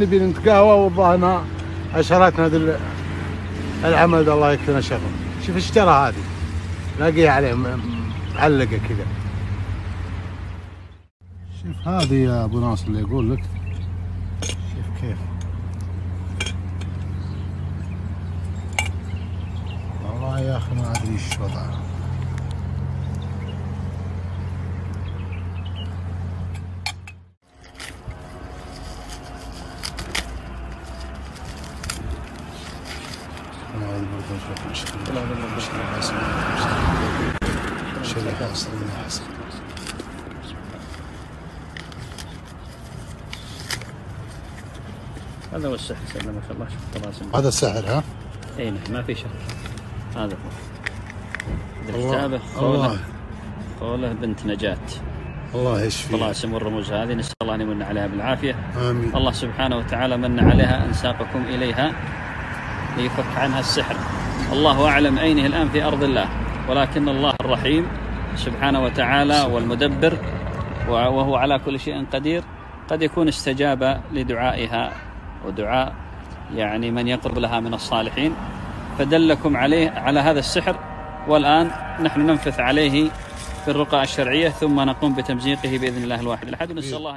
نبي نتقهوى وضعنا عشراتنا هذا العمل الله يكفينا شره. شوف الشجره هذه لاقيها عليه معلقه كذا. شوف هذه يا ابو ناصر اللي يقول لك، شوف كيف والله يا اخي ما ادري ايش وضعها. هذا هو السحر. سلمك الله. شوف الطلاسم هذا السحر ها؟ اي نعم ما في شك. هذا هو الله. خوله بنت نجاة. الله يشفيها. الطلاسم والرموز هذه نسأل الله أن يمن عليها بالعافية. آمين. الله سبحانه وتعالى من عليها أن ساقكم إليها ليفك عنها السحر. الله أعلم عينه الآن في أرض الله، ولكن الله الرحيم سبحانه وتعالى والمدبر وهو على كل شيء قدير قد يكون استجاب لدعائها ودعاء يعني من يقرب لها من الصالحين، فدلكم على هذا السحر. والآن نحن ننفث عليه في الرقى الشرعية ثم نقوم بتمزيقه بإذن الله الواحد الأحد. ونسأل الله